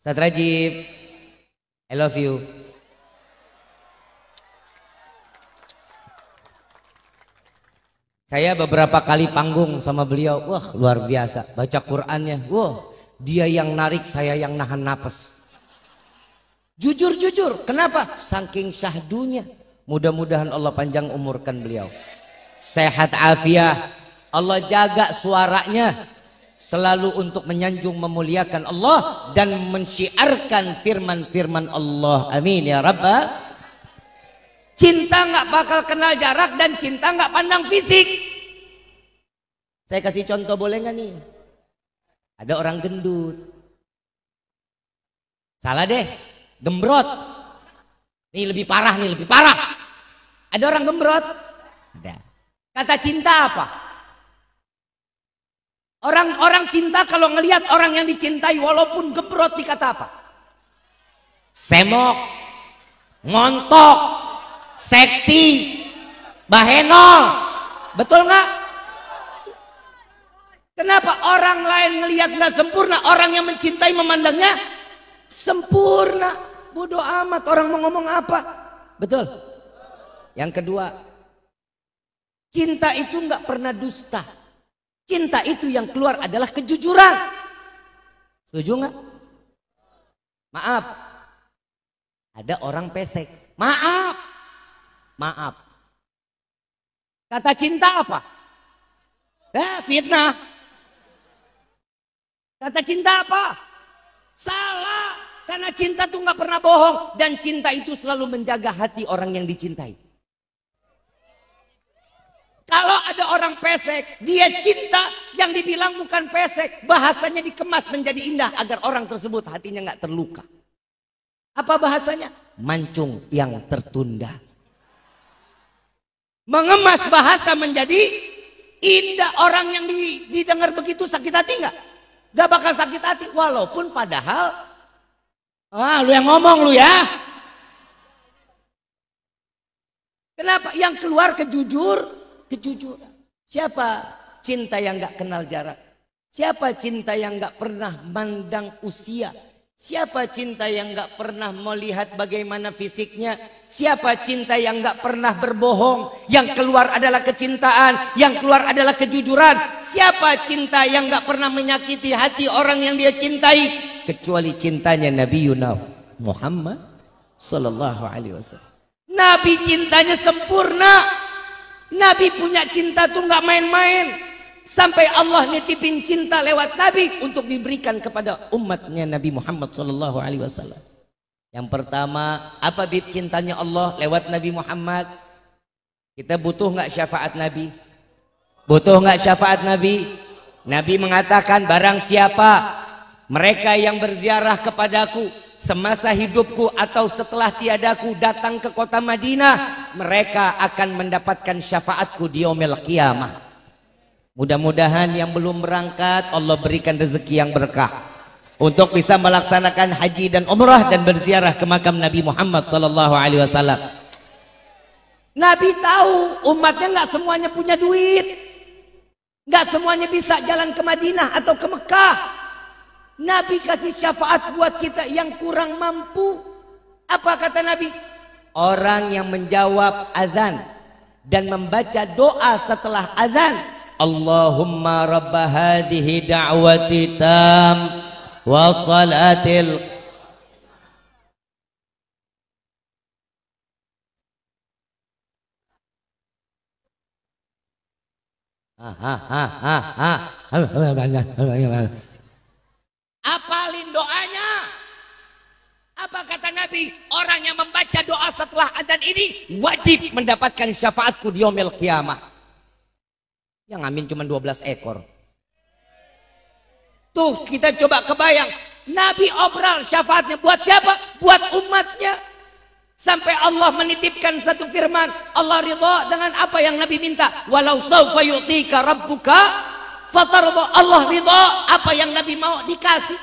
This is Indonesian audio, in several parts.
Ustaz Rajib, I love you. Saya beberapa kali panggung sama beliau, wah luar biasa. Baca Qur'annya, wah dia yang narik, saya yang nahan napas. Jujur, kenapa? Saking syahdunya. Mudah-mudahan Allah panjang umurkan beliau. Sehat afiah, Allah jaga suaranya. Selalu untuk menyanjung memuliakan Allah dan mensyiarkan firman-firman Allah. Amin ya Rabbal. Cinta nggak bakal kenal jarak dan cinta nggak pandang fisik. Saya kasih contoh boleh nggak nih? Ada orang gendut. Salah deh, gembrot. Ini lebih parah nih, lebih parah. Ada orang gembrot. Ada. Kata cinta apa? Orang-orang cinta kalau ngelihat orang yang dicintai walaupun gembrot dikata apa? Semok, ngontok, seksi, bahenol. Betul nggak? Kenapa orang lain ngelihat nggak sempurna, orang yang mencintai memandangnya sempurna? Bodoh amat orang mau ngomong apa. Betul. Yang kedua, cinta itu nggak pernah dusta. Cinta itu yang keluar adalah kejujuran. Setuju nggak? Maaf, ada orang pesek. Maaf. Kata cinta apa? Fitnah. Kata cinta apa? Salah. Karena cinta tuh nggak pernah bohong. Dan cinta itu selalu menjaga hati orang yang dicintai. Kalau ada orang pesek, dia cinta, yang dibilang bukan pesek. Bahasanya dikemas menjadi indah agar orang tersebut hatinya nggak terluka. Apa bahasanya? Mancung yang tertunda. Mengemas bahasa menjadi indah. Orang yang didengar begitu sakit hati nggak? Gak bakal sakit hati. Walaupun padahal, lu yang ngomong lu ya. Kenapa? Yang keluar kejujuran. Siapa cinta yang gak kenal jarak? Siapa cinta yang gak pernah mandang usia? Siapa cinta yang gak pernah melihat bagaimana fisiknya? Siapa cinta yang gak pernah berbohong? Yang keluar adalah kecintaan, yang keluar adalah kejujuran. Siapa cinta yang gak pernah menyakiti hati orang yang dia cintai? Kecuali cintanya Nabi Muhammad sallallahu alaihi wasallam. Nabi cintanya sempurna. Nabi punya cinta tuh nggak main-main. Sampai Allah nitipin cinta lewat Nabi untuk diberikan kepada umatnya Nabi Muhammad sallallahu alaihi wasallam. Yang pertama, apa bib cintanya Allah lewat Nabi Muhammad? Kita butuh nggak syafaat Nabi? Butuh nggak syafaat Nabi? Nabi mengatakan, barang siapa mereka yang berziarah kepadaku semasa hidupku atau setelah tiadaku datang ke kota Madinah, mereka akan mendapatkan syafaatku di yaumil qiyamah. Mudah-mudahan yang belum berangkat Allah berikan rezeki yang berkah untuk bisa melaksanakan haji dan umrah dan berziarah ke makam Nabi Muhammad sallallahu alaihi wasallam. Nabi tahu umatnya nggak semuanya punya duit, nggak semuanya bisa jalan ke Madinah atau ke Mekah. Nabi kasih syafaat buat kita yang kurang mampu. Apa kata Nabi? Orang yang menjawab azan dan membaca doa setelah azan, Allahumma rabba hadhihi da'wati tam wa salatil apalin doanya. Apa kata Nabi? Orang yang membaca doa setelah azan ini wajib mendapatkan syafaatku di yaumil qiyamah. Yang amin cuma 12 ekor. Tuh kita coba kebayang, Nabi obral syafaatnya buat siapa? Buat umatnya. Sampai Allah menitipkan satu firman, Allah ridha dengan apa yang Nabi minta. Walau sawfa yu'tika rabbuka fatarda. Allah ridha apa yang Nabi mau dikasih.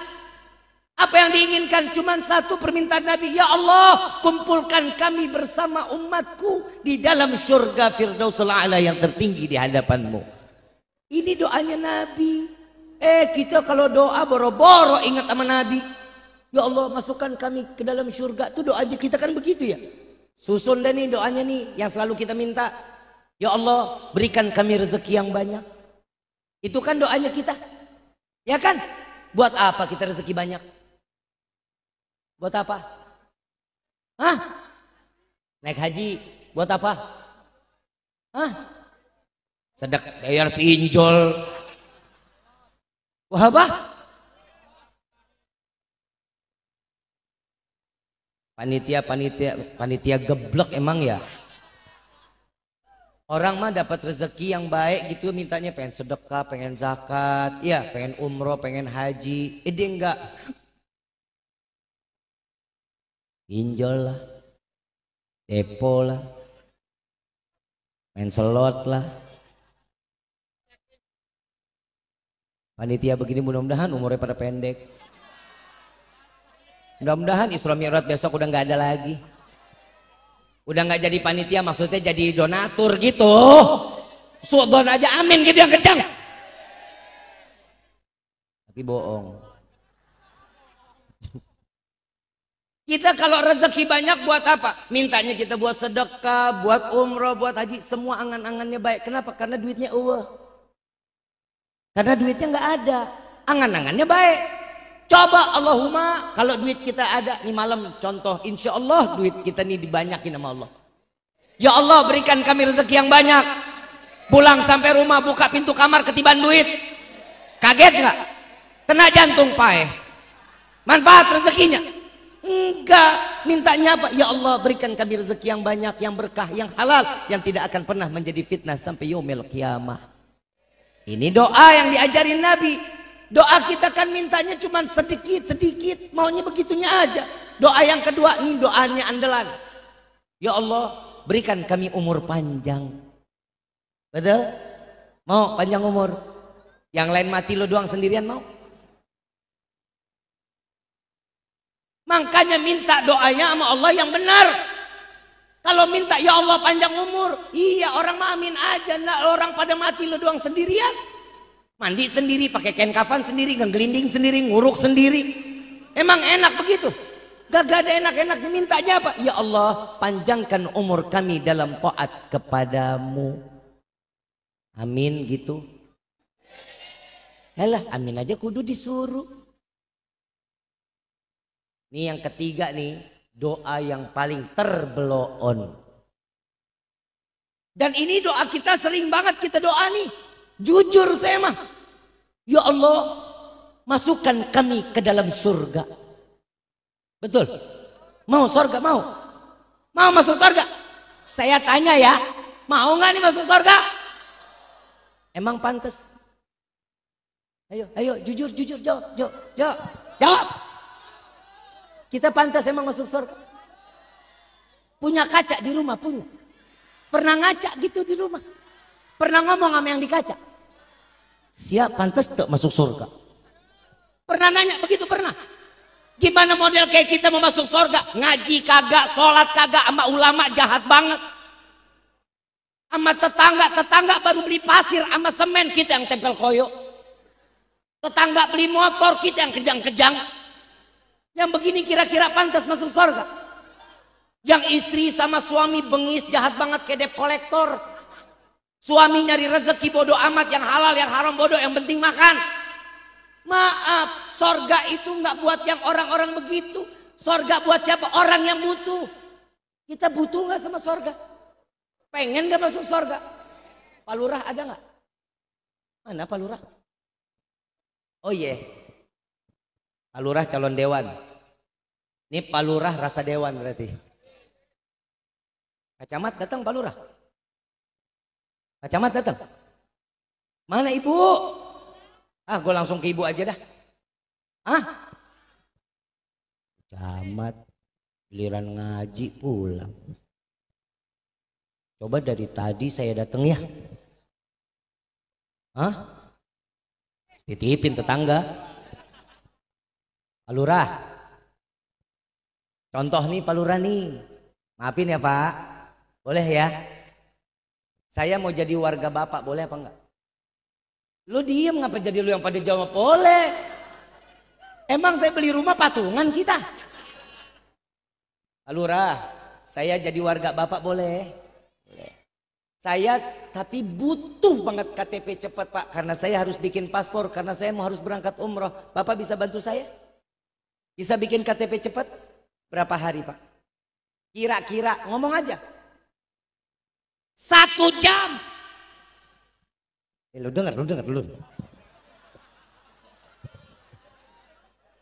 Apa yang diinginkan? Cuma satu permintaan Nabi, ya Allah kumpulkan kami bersama umatku di dalam surga Firdausul A'la yang tertinggi di hadapanmu. Ini doanya Nabi. Kita kalau doa boro-boro ingat sama Nabi. Ya Allah masukkan kami ke dalam surga. Itu doa aja kita kan begitu ya. Susun deh nih doanya nih yang selalu kita minta. Ya Allah berikan kami rezeki yang banyak. Itu kan doanya kita. Ya kan? Buat apa kita rezeki banyak? Buat apa? Hah? Naik haji buat apa? Hah? Sedek bayar pinjol. Wah apa? Panitia geblek emang ya. Orang mah dapat rezeki yang baik gitu mintanya pengen sedekah, pengen zakat, ya pengen umroh, pengen haji. Dia enggak. Pinjol lah, depo lah, main slot lah. Panitia begini mudah-mudahan umurnya pada pendek. Mudah-mudahan Isra Mi'raj besok udah nggak ada lagi. Udah nggak jadi panitia maksudnya jadi donatur gitu. Suudon aja amin gitu yang kencang. Tapi bohong. Kita kalau rezeki banyak buat apa? Mintanya kita buat sedekah, buat umroh, buat haji. Semua angan-angannya baik. Kenapa? Karena duitnya Karena duitnya nggak ada. Angan-angannya baik. Coba Allahumma kalau duit kita ada nih malam contoh insya Allah duit kita nih dibanyakin sama Allah. Ya Allah berikan kami rezeki yang banyak. Pulang sampai rumah buka pintu kamar ketiban duit. Kaget nggak? Kena jantung pae. Manfaat rezekinya? Enggak. Mintanya apa? Ya Allah berikan kami rezeki yang banyak, yang berkah, yang halal, yang tidak akan pernah menjadi fitnah sampai yaumil qiyamah. Ini doa yang diajarin Nabi. Doa kita kan mintanya cuma sedikit, maunya begitunya aja. Doa yang kedua, ini doanya andalan. Ya Allah, berikan kami umur panjang. Betul? Mau panjang umur? Yang lain mati lo doang sendirian mau? Makanya minta doanya sama Allah yang benar. Kalau minta ya Allah panjang umur, iya orang amin aja, nah, orang pada mati lo doang sendirian. Mandi sendiri, pakai kain kafan sendiri, ngegelinding sendiri, nguruk sendiri. Emang enak begitu? Gak ada enak-enak. Mintanya apa? Ya Allah, panjangkan umur kami dalam taat kepadamu. Amin gitu. Yalah, amin aja kudu disuruh. Ini yang ketiga nih, doa yang paling terbeloon. Dan ini doa kita sering banget kita doa nih. Jujur saya mah, ya Allah masukkan kami ke dalam surga. Betul? Mau surga? Mau masuk surga? Saya tanya ya, mau nggak nih masuk surga? Emang pantas? Ayo jujur jawab. Kita pantas emang masuk surga? Punya kaca di rumah? Punya? Pernah ngaca gitu di rumah? Pernah ngomong sama yang di kaca? Siap pantas tak masuk surga? Pernah nanya begitu? Pernah? Gimana model kayak kita mau masuk surga? Ngaji kagak, sholat kagak, sama ulama jahat banget. Sama tetangga baru beli pasir sama semen, kita yang tempel koyo. Tetangga beli motor, kita yang kejang-kejang. Yang begini kira-kira pantas masuk surga? Yang istri sama suami bengis jahat banget kayak debt collector. Suami nyari rezeki bodoh amat, yang halal yang haram bodoh, yang penting makan. Maaf, sorga itu nggak buat yang orang-orang begitu. Sorga buat siapa? Orang yang butuh. Kita butuh nggak sama sorga? Pengen nggak masuk sorga? Pak Lurah ada nggak? Mana Pak Lurah? Oh iya, Pak Lurah calon dewan. Ini Pak Lurah rasa dewan berarti. Pak Camat datang Pak Lurah. Pak Camat datang. Mana ibu? Ah, gue langsung ke ibu aja dah. Ah, Camat giliran ngaji pulang. Coba dari tadi saya datang ya. Hah? Titipin tetangga. Pak Lurah. Contoh nih Pak Lurah nih. Maafin ya Pak. Boleh ya? Saya mau jadi warga Bapak, boleh apa enggak? Lu diem ngapa jadi lu yang pada jawab? Boleh. Emang saya beli rumah patungan kita? Pak Lurah, saya jadi warga Bapak boleh? Boleh. Saya tapi butuh banget KTP cepat Pak. Karena saya harus bikin paspor. Karena saya mau harus berangkat umroh. Bapak bisa bantu saya? Bisa bikin KTP cepat? Berapa hari Pak? Kira-kira ngomong aja. 1 jam. Lu dengar dulu.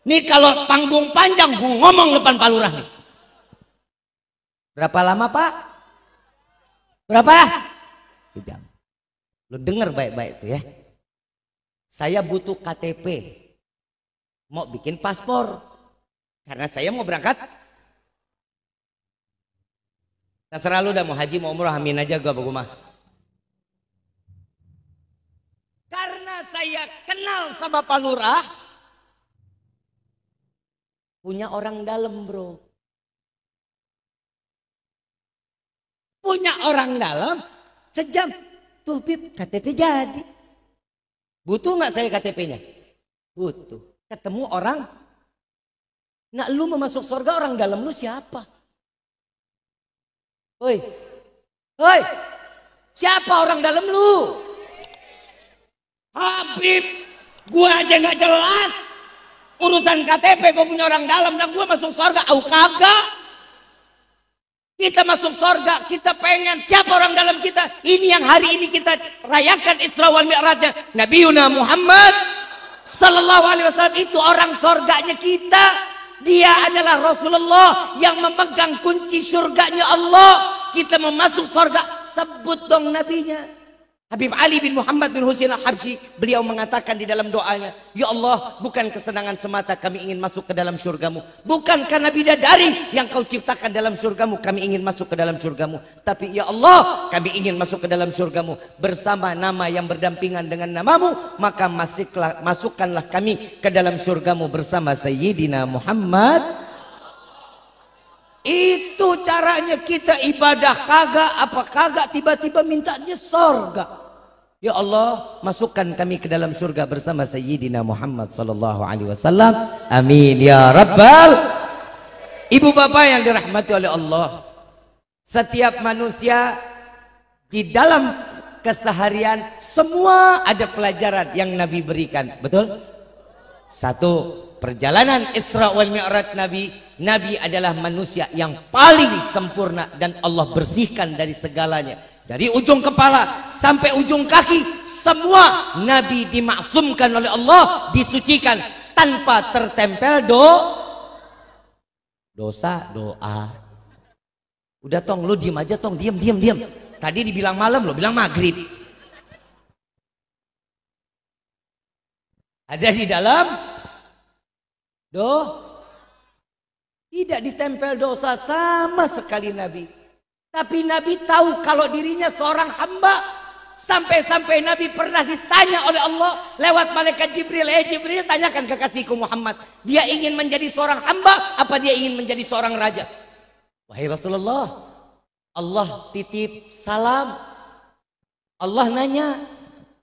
Nih kalau panggung panjang ngomong depan Pak Lurah nih. Berapa lama Pak? Berapa? 1 jam. Lu dengar baik-baik tuh ya. Saya butuh KTP. Mau bikin paspor. Karena saya mau berangkat. Terserah lu dah mau haji mau umroh amin aja gua mah. Karena saya kenal sama Pak Lurah. Punya orang dalam bro. Punya orang dalam. Sejam. Tuh Bib KTP jadi. Butuh gak saya KTP-nya? Butuh. Ketemu orang. Nah lu mau masuk surga orang dalam lu siapa? Hoi. Siapa orang dalam lu? Habib. Gua aja gak jelas. Urusan KTP gua punya orang dalam. Dan gua masuk surga. Au kagak. Kita masuk surga, kita pengen siapa orang dalam kita? Ini yang hari ini kita rayakan Isra wal Mi'rajnya Nabiuna Muhammad sallallahu alaihi wasallam, itu orang surganya kita. Dia adalah Rasulullah yang memegang kunci surganya Allah. Kita mau masuk surga, sebut dong nabinya. Habib Ali bin Muhammad bin Husain al-Habsyi, beliau mengatakan di dalam doanya, ya Allah, bukan kesenangan semata kami ingin masuk ke dalam surgamu. Bukan karena bidadari yang kau ciptakan dalam surgamu kami ingin masuk ke dalam surgamu. Tapi ya Allah, kami ingin masuk ke dalam surgamu bersama nama yang berdampingan dengan namamu. Maka masukkanlah kami ke dalam surgamu bersama Sayyidina Muhammad. Itu caranya kita ibadah kagak apa kagak tiba-tiba mintanya surga. Ya Allah, masukkan kami ke dalam surga bersama Sayyidina Muhammad sallallahu alaihi wasallam. Amin ya rabbal. Ibu bapak yang dirahmati oleh Allah, setiap manusia di dalam keseharian semua ada pelajaran yang Nabi berikan. Betul? 1. Perjalanan Isra wal Mi'raj Nabi adalah manusia yang paling sempurna dan Allah bersihkan dari segalanya. Dari ujung kepala sampai ujung kaki, semua Nabi dimaksumkan oleh Allah, disucikan tanpa tertempel dosa doa. Udah tong, lu diem aja tong, diem. Tadi dibilang malam, lu bilang maghrib. Ada di dalam tidak ditempel dosa sama sekali Nabi. Tapi Nabi tahu kalau dirinya seorang hamba. Sampai-sampai Nabi pernah ditanya oleh Allah lewat malaikat Jibril. Jibril, tanyakan kekasihku Muhammad, dia ingin menjadi seorang hamba apa dia ingin menjadi seorang raja? Wahai Rasulullah, Allah titip salam. Allah nanya,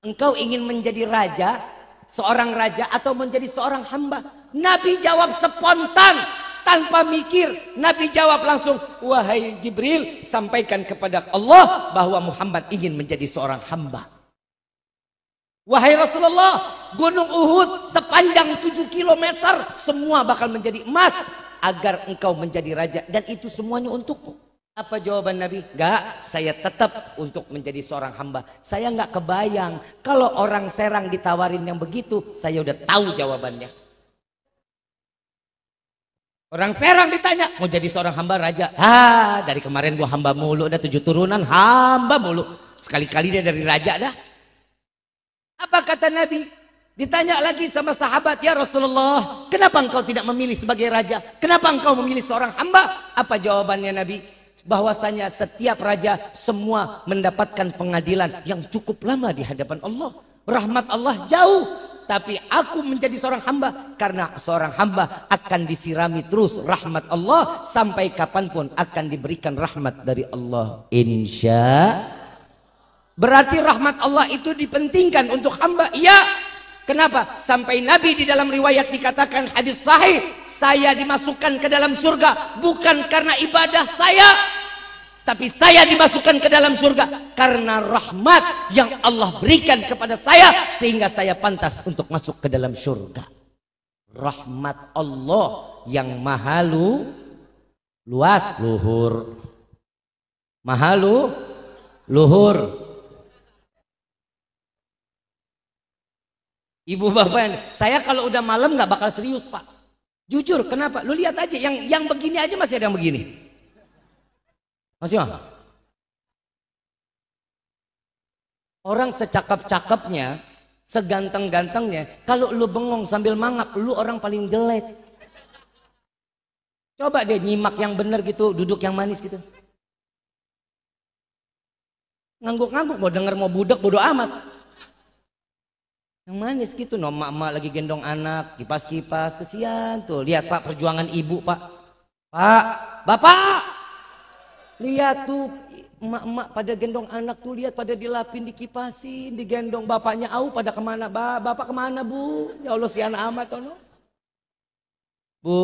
engkau ingin menjadi raja, seorang raja atau menjadi seorang hamba? Nabi jawab spontan, tanpa mikir. Nabi jawab langsung, wahai Jibril, sampaikan kepada Allah bahwa Muhammad ingin menjadi seorang hamba. Wahai Rasulullah, gunung Uhud sepanjang 7 km semua bakal menjadi emas agar engkau menjadi raja, dan itu semuanya untukmu. Apa jawaban Nabi? Enggak, saya tetap untuk menjadi seorang hamba. Saya enggak kebayang kalau orang Serang ditawarin yang begitu, saya udah tahu jawabannya. Orang Serang ditanya, mau jadi seorang hamba raja? Dari kemarin gua hamba mulu, udah 7 turunan hamba mulu. Sekali-kali dia dari raja dah. Apa kata Nabi? Ditanya lagi sama sahabat, ya Rasulullah, kenapa engkau tidak memilih sebagai raja? Kenapa engkau memilih seorang hamba? Apa jawabannya Nabi? Bahwasanya setiap raja semua mendapatkan pengadilan yang cukup lama di hadapan Allah. Rahmat Allah jauh. Tapi aku menjadi seorang hamba karena seorang hamba akan disirami terus rahmat Allah sampai kapanpun akan diberikan rahmat dari Allah. Insya. Berarti rahmat Allah itu dipentingkan untuk hamba. Iya. Kenapa? Sampai Nabi di dalam riwayat dikatakan hadis sahih, saya dimasukkan ke dalam surga bukan karena ibadah saya, tapi saya dimasukkan ke dalam surga karena rahmat yang Allah berikan kepada saya sehingga saya pantas untuk masuk ke dalam surga. Rahmat Allah yang maha luas, luhur. Maha luhur. Ibu bapak, saya kalau udah malam nggak bakal serius pak. Jujur, kenapa? Lu lihat aja, yang begini aja masih ada yang begini. Masih mah? Orang secakap-cakapnya, seganteng-gantengnya, kalau lu bengong sambil mangap, lu orang paling jelek. Coba deh nyimak yang bener gitu, duduk yang manis gitu. Ngangguk-ngangguk, mau denger mau budak, bodo amat. Yang manis gitu, no, emak-emak lagi gendong anak, kipas-kipas, kesian tuh. Lihat pak, perjuangan ibu pak. Pak, bapak, lihat tuh emak-emak pada gendong anak tuh, lihat pada dilapin, dikipasin, digendong. Bapaknya pada kemana? Bapak kemana bu? Ya Allah sian amat tono. Bu,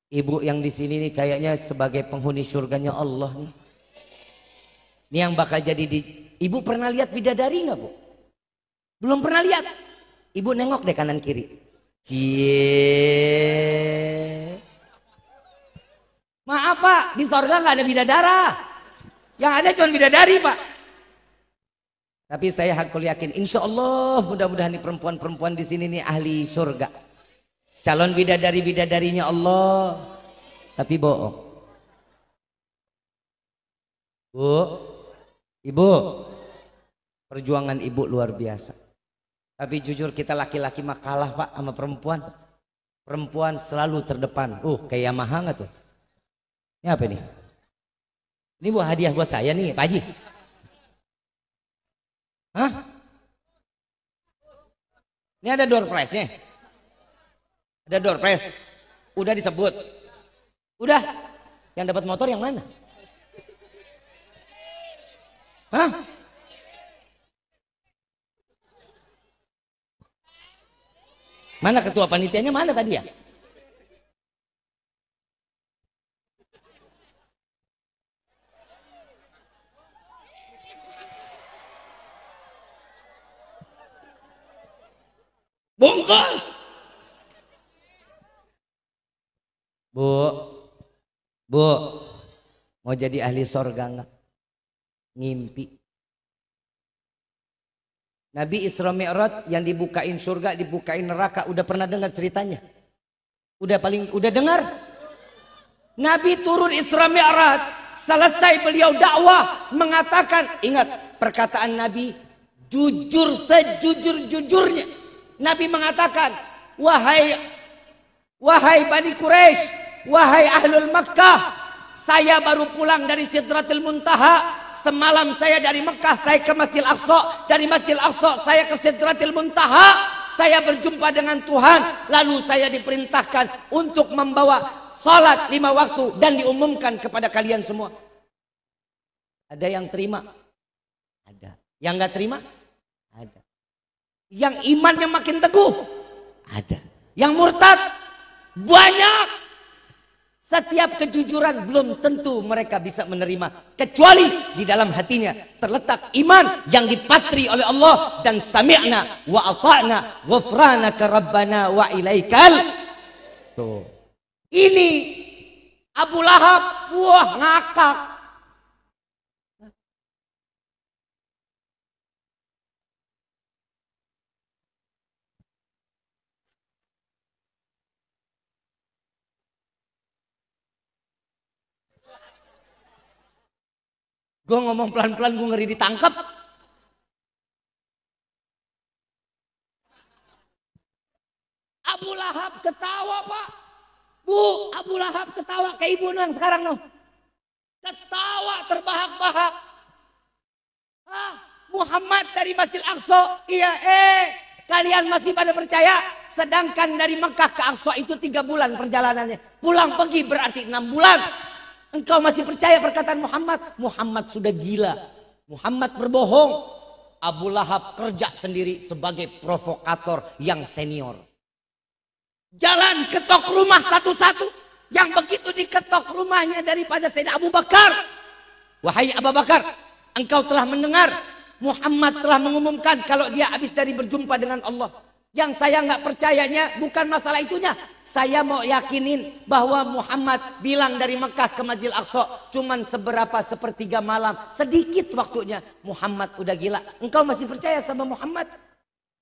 ibu yang di sini nih kayaknya sebagai penghuni surganya Allah nih. Ini yang bakal jadi Ibu pernah lihat bidadari nggak bu? Belum pernah lihat. Ibu nengok deh kanan kiri. Cie. Maaf pak, di sorga nggak ada bidadara. Yang ada cuma bidadari pak. Tapi saya hakul yakin, insya Allah mudah-mudahan nih perempuan-perempuan di sini nih ahli surga. Calon bidadari-bidadarinya Allah. Tapi bohong. Bu, ibu, perjuangan ibu luar biasa. Tapi jujur kita laki-laki mah kalah pak sama perempuan. Perempuan selalu terdepan. Kayak Yamaha nggak tuh? Ini apa nih? Ini buat hadiah buat saya nih Pak Haji. Hah? Ini ada door prize-nya. Ada door prize. Udah disebut. Udah. Yang dapat motor yang mana? Hah? Mana ketua panitianya mana tadi ya? Bungkus. Bu, mau jadi ahli sorga nggak? Ngimpi. Nabi Isra Mi'raj yang dibukain surga, dibukain neraka, udah pernah dengar ceritanya? Udah dengar? Nabi turun Isra Mi'raj, selesai beliau dakwah mengatakan, ingat perkataan Nabi, jujur sejujur-jujurnya. Nabi mengatakan, wahai Bani Quraisy, wahai Ahlul Makkah, saya baru pulang dari Sidratul Muntaha. Semalam saya dari Mekah, saya ke Masjidil Aqsa. Dari Masjidil Aqsa saya ke Sidratul Muntaha. Saya berjumpa dengan Tuhan. Lalu saya diperintahkan untuk membawa salat 5 waktu dan diumumkan kepada kalian semua. Ada yang terima? Ada. Yang nggak terima? Ada. Yang imannya makin teguh? Ada. Yang murtad? Banyak. Setiap kejujuran belum tentu mereka bisa menerima, kecuali di dalam hatinya terletak iman yang dipatri oleh Allah dan sami'na wa ata'na ghufranaka rabbana wa ilaikal. Tuh. Ini Abu Lahab, wah ngakak. Gue ngomong pelan-pelan, gue ngeri ditangkap. Abu Lahab ketawa pak. Bu, Abu Lahab ketawa kayak ibu yang sekarang noh. Ketawa terbahak-bahak. Muhammad dari Masjid Aqsa. Iya kalian masih pada percaya? Sedangkan dari Mekah ke Aqsa itu 3 bulan perjalanannya. Pulang pergi berarti 6 bulan. Engkau masih percaya perkataan Muhammad? Muhammad sudah gila. Muhammad berbohong. Abu Lahab kerja sendiri sebagai provokator yang senior. Jalan ketok rumah satu-satu. Yang begitu diketok rumahnya daripada Sayyidina Abu Bakar. Wahai Abu Bakar, engkau telah mendengar Muhammad telah mengumumkan kalau dia habis dari berjumpa dengan Allah. Yang saya nggak percayanya bukan masalah itunya. Saya mau yakinin bahwa Muhammad bilang dari Mekah ke Masjidil Aqsa cuman sepertiga malam. Sedikit waktunya. Muhammad udah gila. Engkau masih percaya sama Muhammad?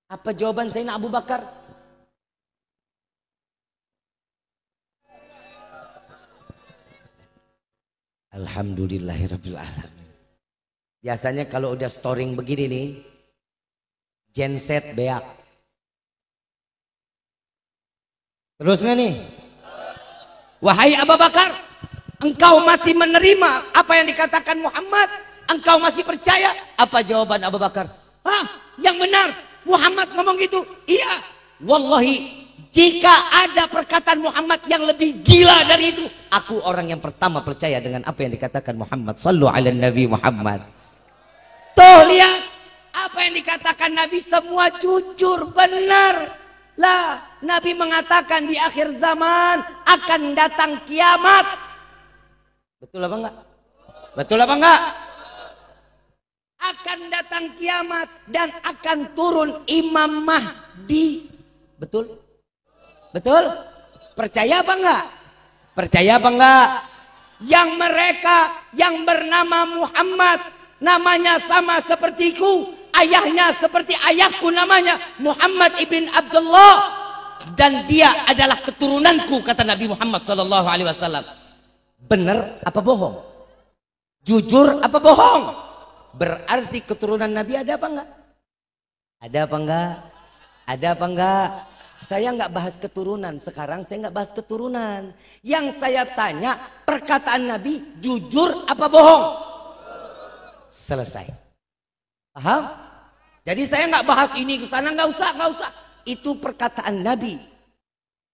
Apa jawaban Sayyidina Abu Bakar? Alhamdulillahirabbil alamin. Biasanya kalau udah storing begini nih, genset beak. Terus nggak nih? Wahai Abu Bakar, engkau masih menerima apa yang dikatakan Muhammad? Engkau masih percaya? Apa jawaban Abu Bakar? Yang benar, Muhammad ngomong gitu. Iya, wallahi. Jika ada perkataan Muhammad yang lebih gila dari itu, aku orang yang pertama percaya dengan apa yang dikatakan Muhammad. Sallu ala Nabi Muhammad. Tuh lihat, apa yang dikatakan Nabi semua jujur, benar. Lah, Nabi mengatakan di akhir zaman akan datang kiamat. Betul apa enggak? Betul apa enggak? Akan datang kiamat dan akan turun Imam Mahdi. Betul? Betul? Percaya apa enggak? Percaya apa enggak? Yang mereka yang bernama Muhammad, namanya sama sepertiku, ayahnya seperti ayahku, namanya Muhammad ibn Abdullah, dan dia adalah keturunanku, kata Nabi Muhammad SAW. Benar apa bohong? Jujur apa bohong? Berarti keturunan Nabi ada apa enggak? Ada apa enggak? Ada apa enggak? Saya nggak bahas keturunan. Sekarang saya nggak bahas keturunan. Yang saya tanya, perkataan Nabi jujur apa bohong? Selesai. Paham? Jadi saya nggak bahas ini ke sana, nggak usah. Itu perkataan Nabi.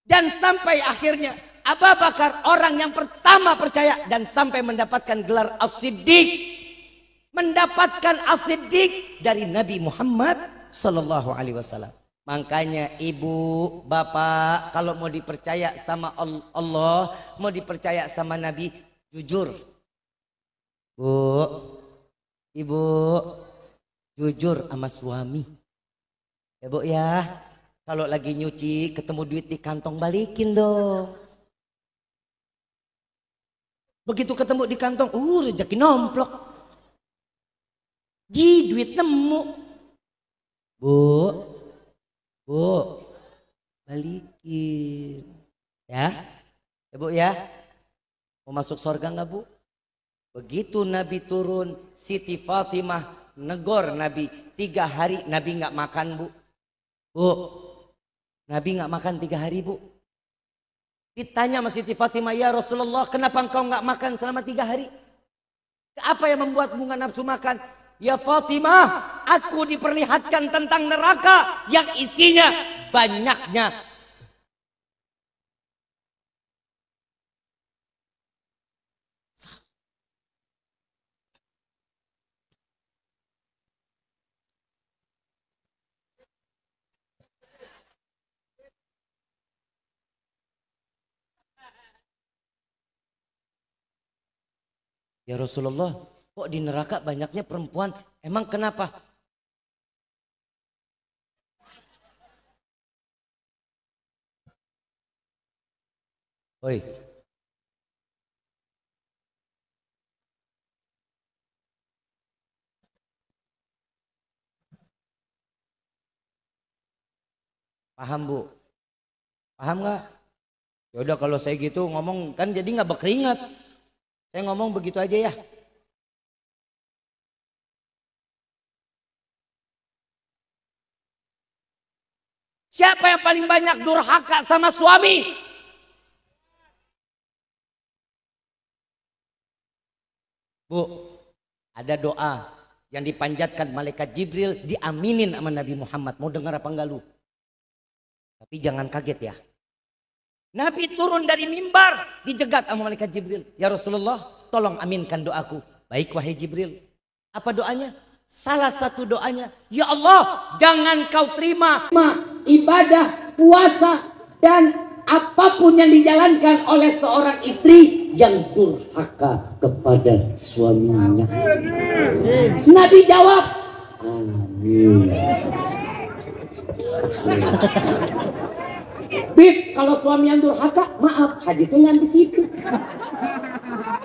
Dan sampai akhirnya Abu Bakar orang yang pertama percaya dan sampai mendapatkan gelar As-Siddiq. Mendapatkan As-Siddiq dari Nabi Muhammad sallallahu alaihi wasallam. Makanya ibu, bapak, kalau mau dipercaya sama Allah, mau dipercaya sama Nabi, jujur. Bu, ibu, jujur sama suami. Ya bu ya, kalau lagi nyuci ketemu duit di kantong, balikin dong. Begitu ketemu di kantong, rezeki nomplok. Duit nemu. Bu, balikin. Ya bu ya. Mau masuk surga nggak bu? Begitu Nabi turun, Siti Fatimah negor Nabi. 3 hari Nabi nggak makan bu. Bu, Nabi nggak makan 3 hari bu. Ditanya sama Siti Fatimah, ya Rasulullah, kenapa engkau nggak makan selama 3 hari? Apa yang membuat bunga nafsu makan? Ya Fatimah, aku diperlihatkan tentang neraka yang isinya banyaknya ya Rasulullah, kok di neraka banyaknya perempuan? Emang kenapa? Oi. Paham bu? Paham nggak? Yaudah kalau saya gitu ngomong kan jadi nggak berkeringat. Saya ngomong begitu aja ya. Siapa yang paling banyak durhaka sama suami? Bu, ada doa yang dipanjatkan malaikat Jibril, diaminin sama Nabi Muhammad. Mau dengar apa enggak lu? Tapi jangan kaget ya. Nabi turun dari mimbar, dijegat sama malaikat Jibril. Ya Rasulullah, tolong aminkan doaku. Baik wahai Jibril. Apa doanya? Salah satu doanya, ya Allah, jangan kau terima ibadah, puasa, dan apapun yang dijalankan oleh seorang istri yang durhaka kepada suaminya. Nabi jawab, amin. Bib, kalau suami yang durhaka, maaf, hadisnya nggak di situ.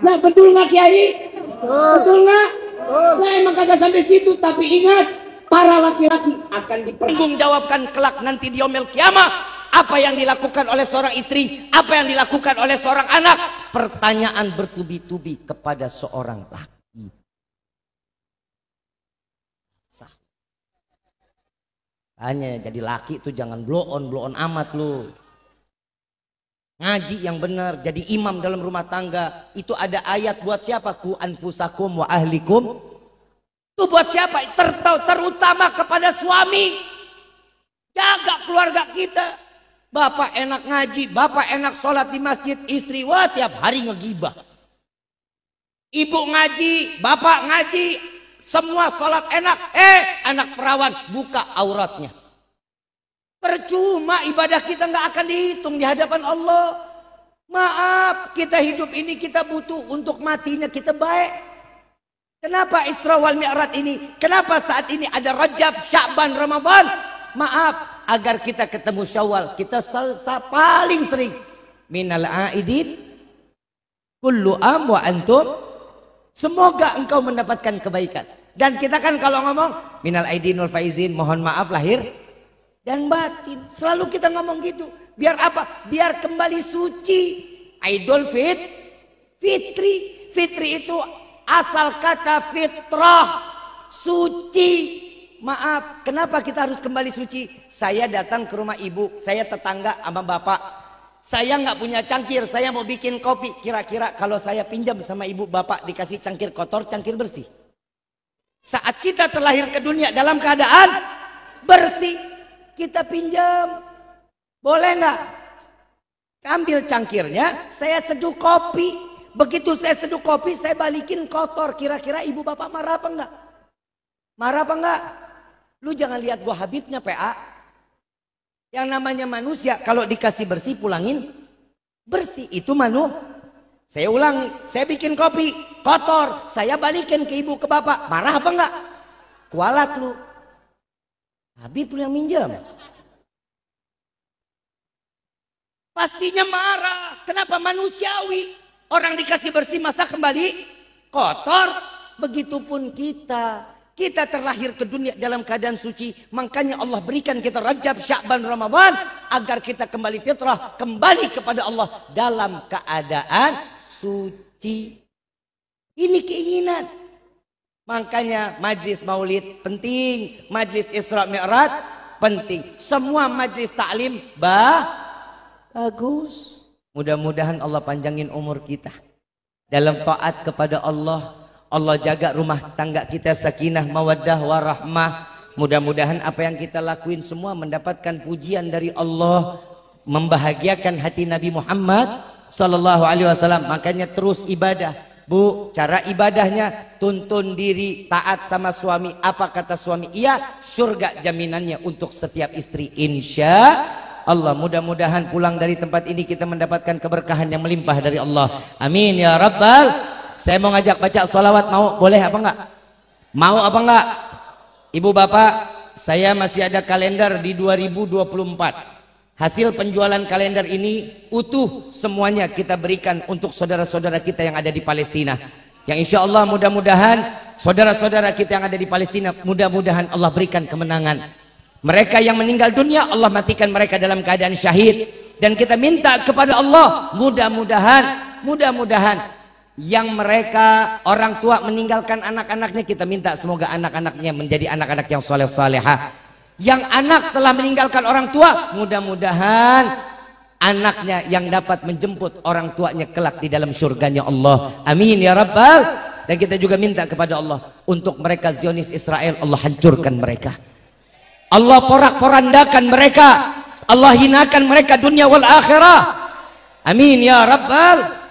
Nah, betul nggak Kiai? Betul nggak? Nah, emang kagak sampai situ, tapi ingat, para laki-laki akan dipertanggungjawabkan kelak nanti di yaumil kiamah. Apa yang dilakukan oleh seorang istri, apa yang dilakukan oleh seorang anak, pertanyaan bertubi-tubi kepada seorang laki. Hanya jadi laki itu jangan blow on amat lu. Ngaji yang benar, jadi imam dalam rumah tangga. Itu ada ayat buat siapa? Ku anfusakum wa ahlikum. Itu buat siapa? Terutama kepada suami. Jaga keluarga kita. Bapak enak ngaji, bapak enak sholat di masjid, istri wah tiap hari ngegibah. Ibu ngaji, bapak ngaji, semua sholat enak. Anak perawan buka auratnya. Percuma ibadah kita nggak akan dihitung di hadapan Allah. Maaf, kita hidup ini kita butuh untuk matinya kita baik. Kenapa Isra wal Mi'raj ini? Kenapa saat ini ada Rajab, Sya'ban, Ramadan? Maaf, agar kita ketemu Syawal. Kita paling sering minal aidin kullu am wa antum. Semoga engkau mendapatkan kebaikan. Dan kita kan kalau ngomong minal aidin wal faizin, mohon maaf lahir dan batin. Selalu kita ngomong gitu. Biar apa? Biar kembali suci. Idul fitri. Fitri itu asal kata fitrah, suci. Maaf, kenapa kita harus kembali suci? Saya datang ke rumah ibu, saya tetangga sama bapak. Saya nggak punya cangkir, saya mau bikin kopi. Kira-kira kalau saya pinjam sama ibu bapak dikasih cangkir kotor, cangkir bersih. Saat kita terlahir ke dunia dalam keadaan bersih, kita pinjam. Boleh nggak? Ambil cangkirnya, saya seduh kopi. Begitu saya seduh kopi, saya balikin kotor. Kira-kira ibu bapak marah apa enggak? Marah apa enggak? Lu jangan lihat gua Habibnya PA. Yang namanya manusia kalau dikasih bersih pulangin bersih. Itu Saya ulangi, saya bikin kopi kotor, saya balikin ke ibu ke bapak. Marah apa enggak? Kualat lu. Habib lu yang minjem. Pastinya marah. Kenapa? Manusiawi. Orang dikasih bersih masa kembali kotor. Begitupun kita. Kita terlahir ke dunia dalam keadaan suci. Makanya Allah berikan kita Rajab, Sya'ban, Ramadan. Agar kita kembali fitrah. Kembali kepada Allah dalam keadaan suci. Ini keinginan. Makanya majlis maulid penting. Majlis Isra Mi'raj penting. Semua majlis taklim bagus. Mudah-mudahan Allah panjangin umur kita. Dalam taat kepada Allah. Allah jaga rumah tangga kita sakinah mawaddah warahmah. Mudah-mudahan apa yang kita lakuin semua mendapatkan pujian dari Allah, membahagiakan hati Nabi Muhammad sallallahu alaihi wasallam. Makanya terus ibadah. Bu, cara ibadahnya tuntun diri taat sama suami. Apa kata suami? Iya, surga jaminannya untuk setiap istri insya Allah. Mudah-mudahan pulang dari tempat ini kita mendapatkan keberkahan yang melimpah dari Allah. Amin ya rabbal. Saya mau ngajak baca sholawat, mau? Boleh apa enggak? Mau apa enggak? Ibu bapak, saya masih ada kalender di 2024. Hasil penjualan kalender ini utuh semuanya kita berikan untuk saudara-saudara kita yang ada di Palestina. Yang insya Allah mudah-mudahan saudara-saudara kita yang ada di Palestina, mudah-mudahan Allah berikan kemenangan. Mereka yang meninggal dunia, Allah matikan mereka dalam keadaan syahid. Dan kita minta kepada Allah, mudah-mudahan yang mereka orang tua meninggalkan anak-anaknya, kita minta semoga anak-anaknya menjadi anak-anak yang soleh-solehah. Yang anak telah meninggalkan orang tua, mudah-mudahan anaknya yang dapat menjemput orang tuanya kelak di dalam surganya Allah. Amin ya rabbal. Dan kita juga minta kepada Allah untuk mereka Zionis Israel, Allah hancurkan mereka, Allah porak-porandakan mereka, Allah hinakan mereka dunia wal akhirah. Amin ya rabbal.